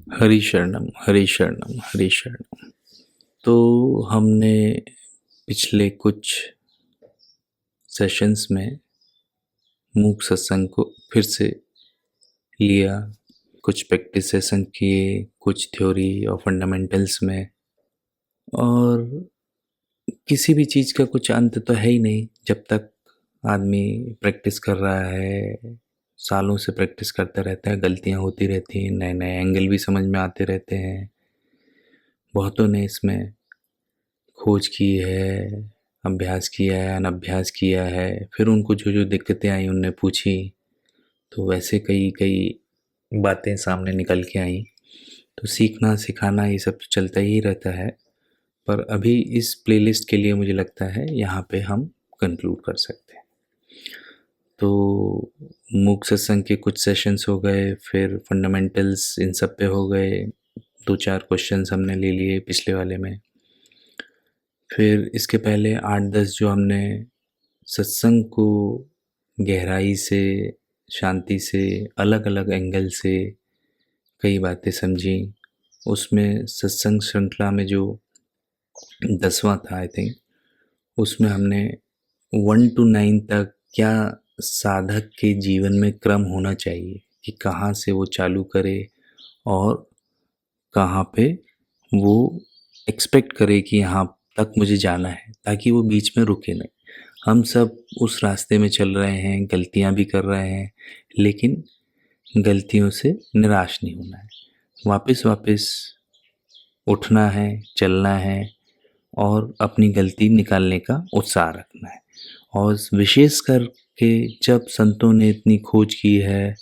हरि शरणम, हरि शरणम, हरि शरणम। तो हमने पिछले कुछ सेशंस में मूक सत्संग को फिर से लिया, कुछ प्रैक्टिस सेशन किए, कुछ थ्योरी और फंडामेंटल्स में। और किसी भी चीज़ का कुछ अंत तो है ही नहीं जब तक आदमी प्रैक्टिस कर रहा है। सालों से प्रैक्टिस करता रहता है, गलतियाँ होती रहती हैं, नए नए एंगल भी समझ में आते रहते हैं। बहुतों ने इसमें खोज की है, अभ्यास किया है, अनभ्यास किया है, फिर उनको जो जो दिक्कतें आई उनने पूछी, तो वैसे कई कई बातें सामने निकल के आई। तो सीखना सिखाना ये सब तो चलता ही रहता है, पर अभी इस प्लेलिस्ट के लिए मुझे लगता है यहाँ पे हम कंक्लूड कर सकते हैं। तो मूक सत्संग के कुछ सेशंस हो गए, फिर फंडामेंटल्स इन सब पे हो गए, 2-4 क्वेश्चंस हमने ले लिए पिछले वाले में। फिर इसके पहले 8-10 जो हमने सत्संग को गहराई से, शांति से, अलग अलग एंगल से कई बातें समझी। उसमें सत्संग श्रृंखला में जो 10वां था आई थिंक, उसमें हमने 1 to 9 तक क्या साधक के जीवन में क्रम होना चाहिए कि कहाँ से वो चालू करे और कहाँ पे वो एक्सपेक्ट करे कि यहाँ तक मुझे जाना है, ताकि वो बीच में रुके नहीं। हम सब उस रास्ते में चल रहे हैं, गलतियाँ भी कर रहे हैं, लेकिन गलतियों से निराश नहीं होना है। वापस वापस उठना है, चलना है और अपनी गलती निकालने का उत्साह रखना है। और विशेष करके जब संतों ने इतनी खोज की है,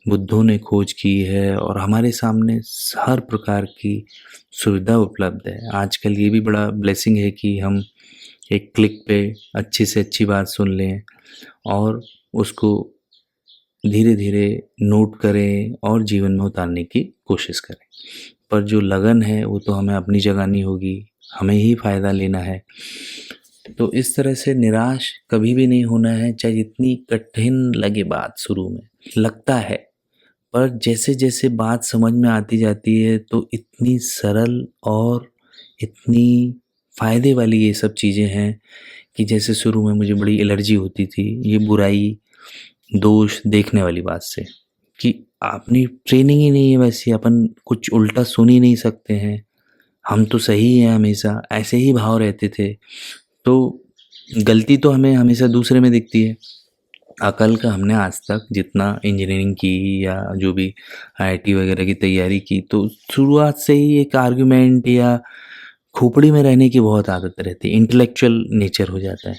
बुद्धों ने खोज की है और हमारे सामने हर प्रकार की सुविधा उपलब्ध है। आजकल ये भी बड़ा ब्लेसिंग है कि हम एक क्लिक पे अच्छी से अच्छी बात सुन लें और उसको धीरे धीरे नोट करें और जीवन में उतारने की कोशिश करें। पर जो लगन है वो तो हमें अपनी जगानी होगी, हमें ही फ़ायदा लेना है। तो इस तरह से निराश कभी भी नहीं होना है, चाहे जितनी कठिन लगे बात शुरू में लगता है, पर जैसे जैसे बात समझ में आती जाती है तो इतनी सरल और इतनी फ़ायदे वाली ये सब चीज़ें हैं कि जैसे शुरू में मुझे बड़ी एलर्जी होती थी ये बुराई दोष देखने वाली बात से, कि अपनी ट्रेनिंग ही नहीं है वैसी, अपन कुछ उल्टा सुन ही नहीं सकते हैं, हम तो सही हैं हमेशा, ऐसे ही भाव रहते थे। तो गलती तो हमें हमेशा दूसरे में दिखती है। अकल का हमने आज तक जितना इंजीनियरिंग की या जो भी आईआईटी वगैरह की तैयारी की, तो शुरुआत से ही एक आर्गुमेंट या खोपड़ी में रहने की बहुत आदत रहती है, इंटेलेक्चुअल नेचर हो जाता है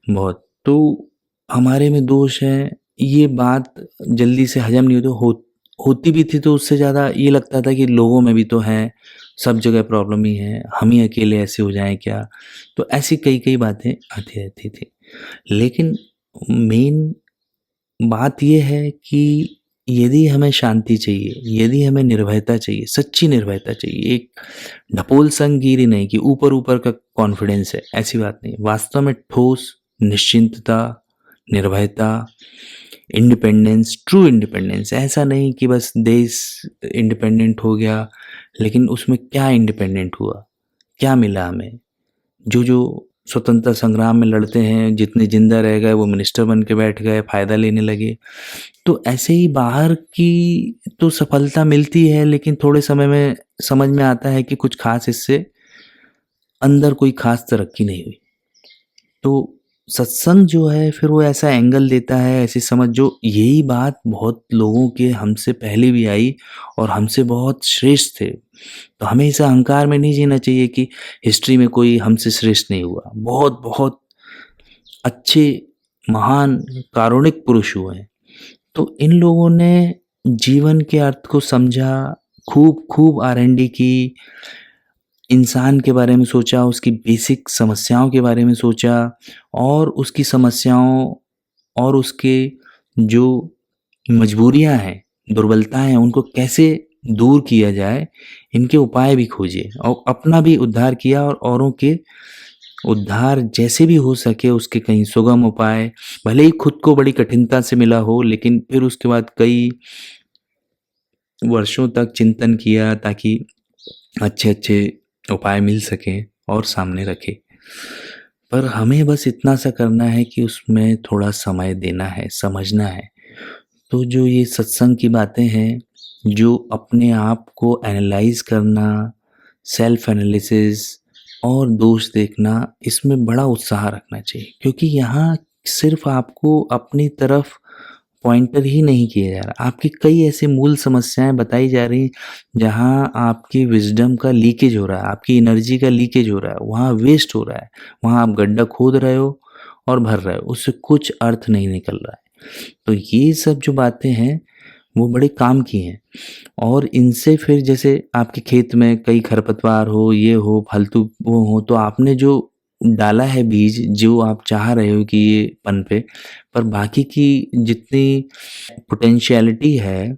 बहुत। तो हमारे में दोष है, ये बात जल्दी से हजम नहीं होती भी थी, तो उससे ज़्यादा ये लगता था कि लोगों में भी तो है, सब जगह प्रॉब्लम ही है, हम ही अकेले ऐसे हो जाएं क्या। तो ऐसी कई कई बातें आती रहती थी। लेकिन मेन बात ये है कि यदि हमें शांति चाहिए, यदि हमें निर्भयता चाहिए, सच्ची निर्भयता चाहिए, एक ढपोल संगीरी नहीं कि ऊपर ऊपर का कॉन्फिडेंस है, ऐसी बात नहीं। वास्तव में ठोस निश्चिंतता, निर्भयता, इंडिपेंडेंस, ट्रू इंडिपेंडेंस, ऐसा नहीं कि बस देश इंडिपेंडेंट हो गया, लेकिन उसमें क्या इंडिपेंडेंट हुआ, क्या मिला हमें। जो जो स्वतंत्रता संग्राम में लड़ते हैं, जितने जिंदा रह गए वो मिनिस्टर बन के बैठ गए, फायदा लेने लगे। तो ऐसे ही बाहर की तो सफलता मिलती है, लेकिन थोड़े समय में समझ में आता है कि कुछ खास इससे अंदर कोई खास तरक्की नहीं हुई। तो सत्संग जो है फिर वो ऐसा एंगल देता है, ऐसी समझ, जो यही बात बहुत लोगों के हमसे पहले भी आई और हमसे बहुत श्रेष्ठ थे। तो हमें इस अहंकार में नहीं जीना चाहिए कि हिस्ट्री में कोई हमसे श्रेष्ठ नहीं हुआ। बहुत बहुत अच्छे महान कारुणिक पुरुष हुए हैं। तो इन लोगों ने जीवन के अर्थ को समझा, खूब खूब आर&डी की, इंसान के बारे में सोचा, उसकी बेसिक समस्याओं के बारे में सोचा और उसकी समस्याओं और उसके जो मजबूरियां हैं, दुर्बलताएं हैं, उनको कैसे दूर किया जाए, इनके उपाय भी खोजे और अपना भी उद्धार किया और औरों के उद्धार जैसे भी हो सके उसके कहीं सुगम उपाय। भले ही खुद को बड़ी कठिनता से मिला हो, लेकिन फिर उसके बाद कई वर्षों तक चिंतन किया ताकि अच्छे-अच्छे उपाय मिल सकें और सामने रखें। पर हमें बस इतना सा करना है कि उसमें थोड़ा समय देना है, समझना है। तो जो ये सत्संग की बातें हैं, जो अपने आप को एनालाइज़ करना, सेल्फ एनालिसिस और दोष देखना, इसमें बड़ा उत्साह रखना चाहिए, क्योंकि यहाँ सिर्फ़ आपको अपनी तरफ पॉइंटर ही नहीं किया जा रहा, आपकी कई ऐसी मूल समस्याएँ बताई जा रही, जहाँ आपकी विज़डम का लीकेज हो रहा है, आपकी एनर्जी का लीकेज हो रहा है, वहाँ वेस्ट हो रहा है, वहाँ आप गड्ढा खोद रहे हो और भर रहे हो, उससे कुछ अर्थ नहीं निकल रहा है। तो ये सब जो बातें हैं, वो बड़े काम की हैं और इनसे फिर जैसे आपके खेत में कई खरपतवार हो, ये हो, फालतू वो हो, तो आपने जो डाला है बीज, जो आप चाह रहे हो कि ये पनपे, पर बाकी की जितनी पोटेंशियलिटी है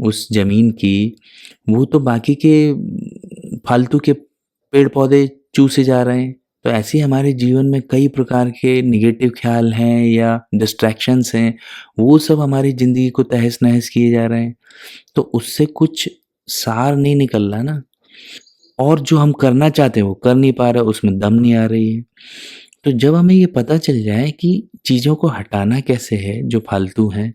उस ज़मीन की, वो तो बाकी के फालतू के पेड़-पौधे चूसे जा रहे हैं। तो ऐसे ही हमारे जीवन में कई प्रकार के नेगेटिव ख़्याल हैं या डिस्ट्रैक्शंस हैं, वो सब हमारी ज़िंदगी को तहस-नहस किए जा रहे हैं। तो उससे कुछ सार नहीं निकल रहा ना, और जो हम करना चाहते हैं वो कर नहीं पा रहे, उसमें दम नहीं आ रही है। तो जब हमें ये पता चल जाए कि चीज़ों को हटाना कैसे है जो फालतू हैं,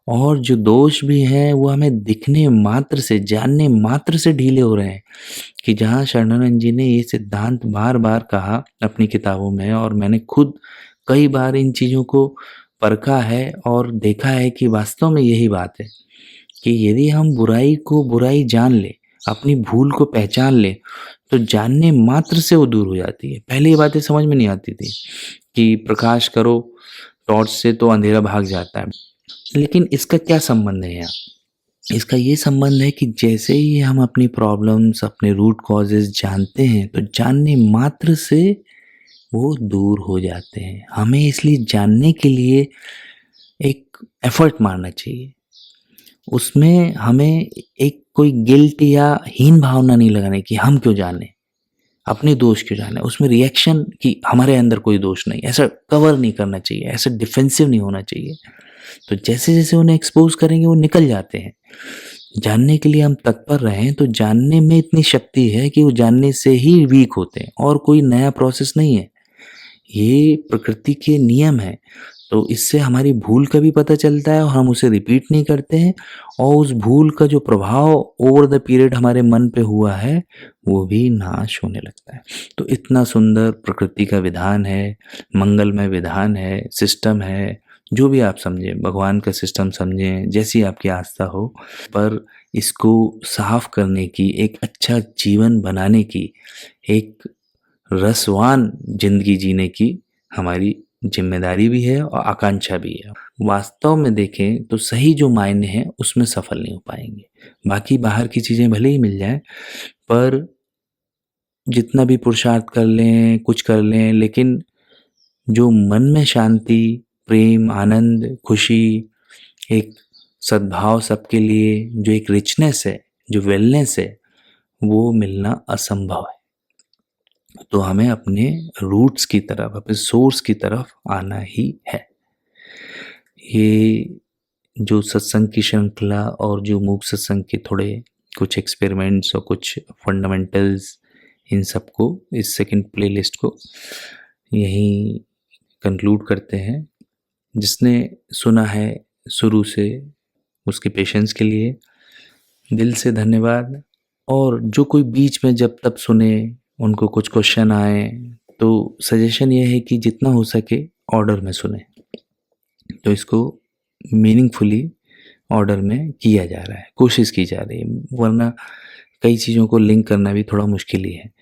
और जो दोष भी हैं वो हमें दिखने मात्र से, जानने मात्र से ढीले हो रहे हैं, कि जहाँ शरणानंद जी ने ये सिद्धांत बार-बार कहा अपनी किताबों में, और मैंने खुद कई बार इन चीज़ों को परखा है और देखा है कि वास्तव में यही बात है, कि यदि हम बुराई को बुराई जान लें, अपनी भूल को पहचान लें, तो जानने मात्र से वो दूर हो जाती है। पहले ये बातें समझ में नहीं आती थी कि प्रकाश करो टॉर्च से तो अंधेरा भाग जाता है। लेकिन इसका क्या संबंध है यहाँ? इसका ये संबंध है कि जैसे ही हम अपनी प्रॉब्लम्स, अपने रूट कॉजेज़ जानते हैं, तो जानने मात्र से वो दूर हो जाते हैं। हमें इसलिए जानने के लिए एक एफ़र्ट मारना चाहिए। उसमें हमें एक कोई गिल्ट या हीन भावना नहीं लगानी कि हम क्यों जानें, अपने दोष क्यों जानें। उसमें रिएक्शन कि हमारे अंदर कोई दोष नहीं, ऐसा कवर नहीं करना चाहिए, ऐसा डिफेंसिव नहीं होना चाहिए। तो जैसे-जैसे उन्हें एक्सपोज़ करेंगे वो निकल जाते हैं। जानने के लिए हम तत्पर रहें तो जानने में इतनी शक्ति है कि वो जानने से ही वीक होते हैं, और कोई नया प्रोसेस नहीं है। ये प्रकृति के नियम हैं। तो इससे हमारी भूल का भी पता चलता है और हम उसे रिपीट नहीं करते हैं, और उस भूल का जो प्रभाव ओवर द पीरियड हमारे मन पे हुआ है, वो भी नाश होने लगता है। तो इतना सुंदर प्रकृति का विधान है, मंगलमय विधान है, सिस्टम है, जो भी आप समझें, भगवान का सिस्टम समझें, जैसी आपकी आस्था हो, पर इसको साफ करने की, एक अच्छा जीवन बनाने की, एक रसवान ज़िंदगी जीने की हमारी ज़िम्मेदारी भी है और आकांक्षा भी है। वास्तव में देखें तो सही जो मायने हैं उसमें सफल नहीं हो पाएँगे। बाकी बाहर की चीज़ें भले ही मिल जाएँ, पर जितना भी पुरुषार्थ कर लें, कुछ कर लें, लेकिन जो मन में शांति, प्रेम, आनंद, खुशी, एक सद्भाव सबके लिए, जो एक रिचनेस है, जो वेलनेस है, वो मिलना असंभव है। तो हमें अपने रूट्स की तरफ, अपने सोर्स की तरफ आना ही है। ये जो सत्संग की श्रृंखला और जो मूक सत्संग के थोड़े कुछ एक्सपेरिमेंट्स और कुछ फंडामेंटल्स, इन सबको, इस सेकंड प्लेलिस्ट को यहीं कंक्लूड करते हैं। जिसने सुना है शुरू से, उसके पेशेंस के लिए दिल से धन्यवाद। और जो कोई बीच में जब तब सुने, उनको कुछ क्वेश्चन आए, तो सजेशन ये है कि जितना हो सके ऑर्डर में सुने। तो इसको मीनिंगफुली ऑर्डर में किया जा रहा है, कोशिश की जा रही है, वरना कई चीज़ों को लिंक करना भी थोड़ा मुश्किल ही है।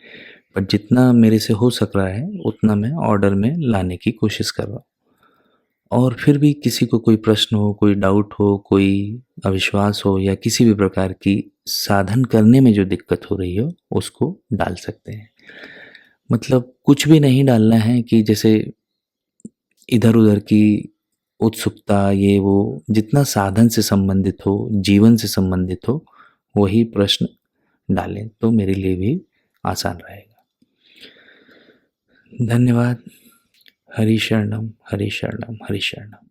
पर जितना मेरे से हो सक रहा है उतना मैं ऑर्डर में लाने की कोशिश कर रहा हूँ। और फिर भी किसी को कोई प्रश्न हो, कोई डाउट हो, कोई अविश्वास हो, या किसी भी प्रकार की साधन करने में जो दिक्कत हो रही हो, उसको डाल सकते हैं। मतलब कुछ भी नहीं डालना है कि जैसे इधर-उधर की उत्सुकता, ये वो, जितना साधन से संबंधित हो, जीवन से संबंधित हो, वही प्रश्न डालें, तो मेरे लिए भी आसान रहेगा। धन्यवाद। हरि शरणम, हरि शरणम, हरि शरणम।